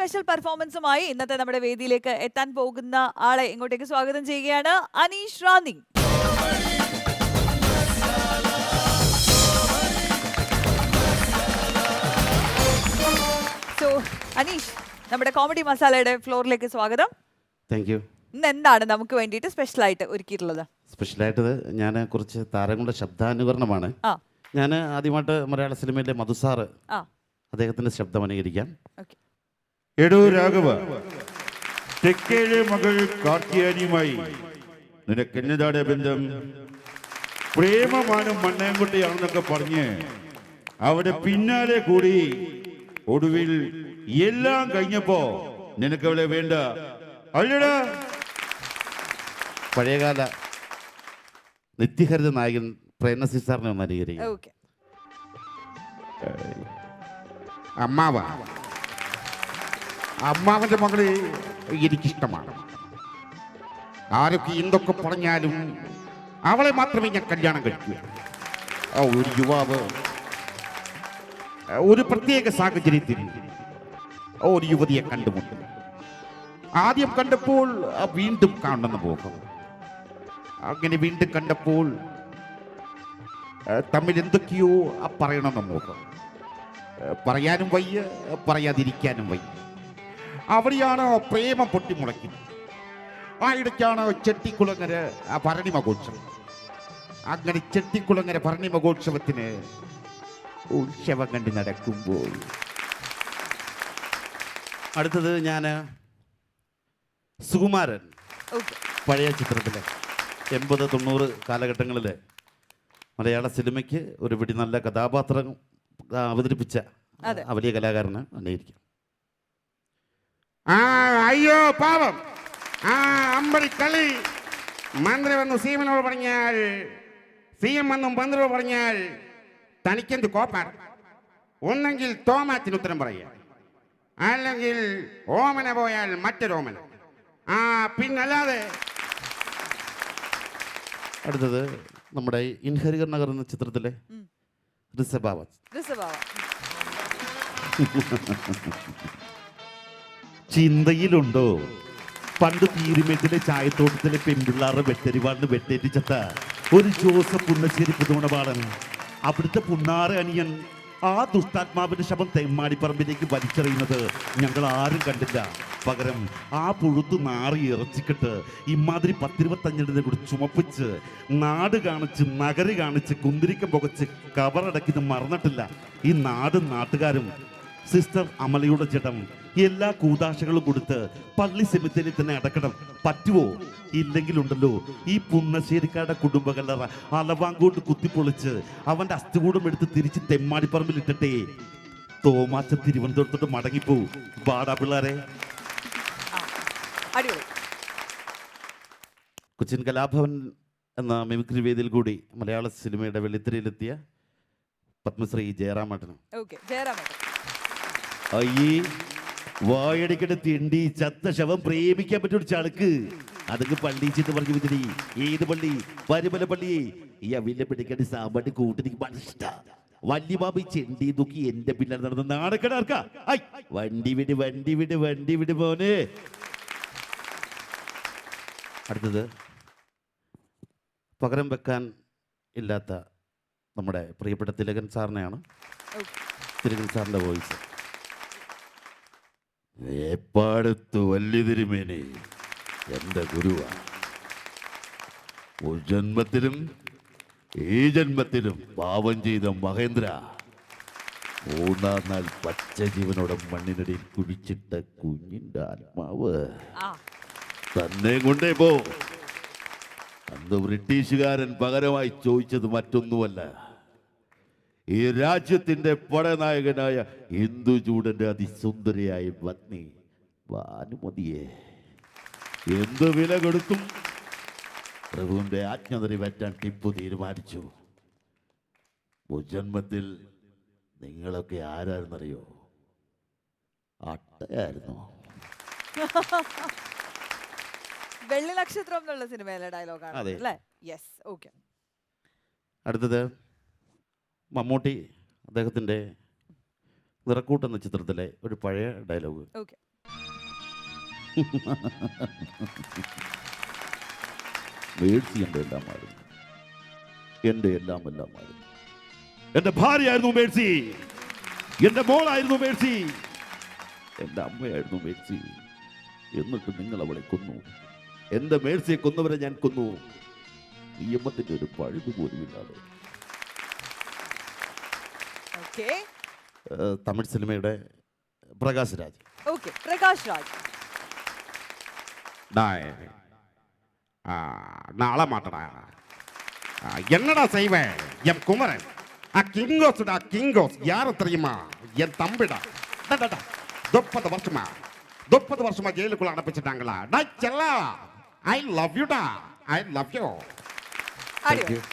Special പെർഫോമൻസുമായി ഇന്നത്തെ നമ്മുടെ വേദിയിലേക്ക് എത്താൻ പോകുന്ന ആളെ ഇങ്ങോട്ടേക്ക് സ്വാഗതം ചെയ്യുകയാണ് അനീഷ് റാന്നി. സോ അനീഷ്, നമ്മുടെ കോമഡി മസാലയുടെ ഫ്ലോറിലേക്ക് സ്വാഗതം. Thank you. ഇന്ന് എന്താണ് നമുക്ക് വേണ്ടിയിട്ട് സ്പെഷ്യലായിട്ട് ഒരുക്കിയിട്ടുള്ളത്? സ്പെഷ്യലായിട്ട് ഞാൻ കുറച്ച് താരങ്ങളുടെ ശബ്ദാനുകരണമാണ്. ഞാൻ ആദ്യമായിട്ട് മലയാള സിനിമയിലെ മധുസാറ് അദ്ദേഹത്തിന്റെ ശബ്ദം അനുകരിക്കാം. എടോ രാഘവ, തെക്കേഴ് മകൾ കാർത്തിയാനിയുമായി നിനക്ക് എന്നതാണ് ബന്ധം? പ്രേമമാനും മണ്ണയൻകുട്ടിയാണെന്നൊക്കെ പറഞ്ഞ് അവിടെ പിന്നാലെ കൂടി ഒടുവിൽ എല്ലാം കഴിഞ്ഞപ്പോ നിനക്ക് അവളെ വേണ്ട അല്ലടാ? പഴയകാല നിത്യഹരിത നായകൻ പ്രേംനസീർ സാറിനെ ഒന്ന് അനുകരിക്കാം. അമ്മാവന്റെ മകള് എനിക്കിഷ്ടമാണ്. ആരൊക്കെ എന്തൊക്കെ പറഞ്ഞാലും അവളെ മാത്രമേ ഞാൻ കല്യാണം കഴിക്കൂ. ഒരു യുവാവ് ഒരു പ്രത്യേക സാഹചര്യത്തിൽ ഒരു യുവതിയെ കണ്ടുമുട്ടും. ആദ്യം കണ്ടപ്പോൾ വീണ്ടും കാണണമെന്ന് പോകും. അങ്ങനെ വീണ്ടും കണ്ടപ്പോൾ തമ്മിൽ എന്തൊക്കെയോ പറയണമെന്ന് നോക്കും. പറയാനും വയ്യ, പറയാതിരിക്കാനും വയ്യ. അവിടെയാണ് പ്രേമം പൊട്ടിമുളയ്ക്കുന്നത്. ആ ഇടയ്ക്കാണ് ചെട്ടിക്കുളങ്ങര ഭരണി മഹോത്സവം. അങ്ങനെ ചെട്ടിക്കുളങ്ങര ഭരണി മഹോത്സവത്തിന് ഉത്സവം കണ്ട് നടക്കുമ്പോൾ അടുത്തത് ഞാൻ സുകുമാരൻ, പഴയ ചിത്രത്തിലെ 80-90 കാലഘട്ടങ്ങളിൽ മലയാള സിനിമയ്ക്ക് ഒരു പിടി നല്ല കഥാപാത്രം അവതരിപ്പിച്ച വലിയ കലാകാരന് അന്വേഷിക്കാം. അയ്യോ പാവം, അമ്പടിക്കളി. മന്ത്രി വന്നു സീമനോട് പറഞ്ഞാൽ, സീഎം വന്നും മന്ത്രിയോട് പറഞ്ഞാൽ തനിക്കെന്ത് കോപ്പാണ്? ഒന്നെങ്കിൽ തോമാത്തിന് ഉത്തരം പറയുക, അല്ലെങ്കിൽ ഓമന പോയാൽ മറ്റൊരു ഓമന. പിന്നല്ലാതെ. അടുത്തത് നമ്മുടെ ഇൻഹരികർ നഗർ എന്ന ചിത്രത്തിലെ ഋഷഭാവ. ചിന്തയിലുണ്ടോ പണ്ട് തീരുമേറ്റിലെ ചായത്തോട്ടത്തിലെ പെൺപിള്ളാറുടെ വെട്ടരിവാളിന് വെട്ടേറ്റി ചത്ത ഒരു ജോസഫ് പുന്നശ്ശേരി പുതുമണപാടൻ, അവിടുത്തെ പുണ്ണാറ് അനിയൻ ആ ദുഷ്ടാത്മാവിന്റെ ശവം തെമ്മാടിപ്പറമ്പിലേക്ക് വലിച്ചെറിയുന്നത് ഞങ്ങൾ ആരും കണ്ടില്ല. പകരം ആ പുഴുത്തു നാറി ഇറച്ചിക്കിട്ട് ഇമാതിരി 10-25 കൂടി ചുമപ്പിച്ച് നാട് കാണിച്ച് നഗര് കാണിച്ച് കുന്തിരിക്കം പുകച്ച് കവറടക്കിത് മറന്നിട്ടില്ല ഈ നാടും നാട്ടുകാരും. സിസ്റ്റർ അമലയുടെ ജഡം എല്ലാ കൂതാശകളും കൊടുത്ത് പള്ളി സെമിത്തേരിയിൽ തന്നെ അടക്കണം. പറ്റുമോ? ഇല്ലെങ്കിലുണ്ടല്ലോ ഈ പുന്നശ്ശേരിക്കാരുടെ കുടുംബകല്ലറ അലവാങ്കോട്ട് കുത്തിപ്പൊളിച്ച് അവന്റെ അസ്ഥികൂടം എടുത്ത് തിരിച്ച് തെമ്മാടിപ്പറമ്പിൽ ഇട്ടിട്ടേ തോമാച്ച തിരുവനന്തപുരത്തോട്ട് മടങ്ങിപ്പോ. ബാടാ പിള്ളേരെ. കൊച്ചിൻ കലാഭവൻ എന്ന മിമിക്രി വേദിയിൽ കൂടി മലയാള സിനിമയുടെ വെള്ളിത്തിരയിലെത്തിയ പത്മശ്രീ ജയറാമേട്ടനും. അയ്യേ, വായടിക്കട്ട് തിണ്ടി ചത്ത ശവം പ്രേമിക്കാൻ പറ്റൊരു ചളുക്ക്. അതൊക്കെ പള്ളിച്ചിട്ട് പറഞ്ഞു വിതിരി. ഏത് പള്ളി? പരിമല പള്ളി. ഈ അവിലെ പിടിക്കടി സാമ്പാട്ടി കൂട്ടിനിക്ക് മനുഷ്യ വല്യബാബി ചെണ്ടി തൂക്കി എന്റെ പിന്നാലെ നടന്ന നാടക്കടാർക്കാ. വണ്ടി വിട് വണ്ടി വിട് വണ്ടി വിട് മോനെ. അടുത്തത് പകരം വെക്കാൻ ഇല്ലാത്ത നമ്മുടെ പ്രിയപ്പെട്ട തിലകൻ സാറിനെയാണ്. തിലകൻ സാറിന്റെ വോയിസ്. ഏപ്പാടത്ത് വലിയ തിരുമേനി എൻ്റെ ഗുരുവാണ്. ഒരു ജന്മത്തിലും ഈ ജന്മത്തിലും പാവം ചെയ്ത മഹേന്ദ്ര 3-ാം നാൾ പച്ച ജീവനോടെ മണ്ണിനടിയിൽ കുഴിച്ചിട്ട കുഞ്ഞിൻ്റെ ആത്മാവ് തന്നെ കൊണ്ടേ പോ. അന്ന് ബ്രിട്ടീഷുകാരൻ പകരമായി ചോദിച്ചത് മറ്റൊന്നുമല്ല, ഈ രാജ്യത്തിന്റെ പടനായകനായ ഇന്ദുചൂടന്റെ അതിസുന്ദരിയായ പത്നി ഭാനുമതിയെ എന്ത് വില കൊടുത്തും പ്രഭുവിന്റെ ആജ്ഞ നിറവേറ്റാൻ ടിപ്പു തീരുമാനിച്ചു. ജന്മത്തിൽ നിങ്ങളൊക്കെ ആരായിരുന്നറിയോ? അട്ടയായിരുന്നു. വെള്ളി നക്ഷത്രം എന്നുള്ള സിനിമയിലെ ഡയലോഗാണ് അല്ലേ? യെസ്. ഓക്കെ. അടുത്തത് മമ്മൂട്ടി അദ്ദേഹത്തിൻ്റെ നിറക്കൂട്ട് എന്ന ചിത്രത്തിലെ ഒരു പഴയ ഡയലോഗ്. മേഴ്സി എൻ്റെ എല്ലാമായിരുന്നു. എൻ്റെ എല്ലാമായിരുന്നു. എൻ്റെ ഭാര്യയായിരുന്നു മേഴ്സി. എൻ്റെ മോളായിരുന്നു മേഴ്സി. എൻ്റെ അമ്മയായിരുന്നു മേഴ്സി. എന്നിട്ട് നിങ്ങൾ അവളെ കൊന്നു. എൻ്റെ മേഴ്സിയെ കൊന്നവരെ ഞാൻ കൊന്നു. നിയമത്തിന്റെ ഒരു പഴുത് പോലുമില്ലാതെ. ഓക്കെ തമിഴ് സിനിമയുടെ പ്രകാശ് രാജ്. ഓക്കെ പ്രകാശ് രാജ്. நாள மாட்டடா என்னடா செய்வேன் என் குமரன் கிங்கோஸ்டா கிங்கோஸ் யாரு தெரியுமா என் தம்பிடா 30 வருஷமா ஜெயிலுக்குள்ள அனுப்பிச்சிட்டாங்களா டா செல்லா ஐ லவ் யூ டா ஐ லவ் யூ Adios.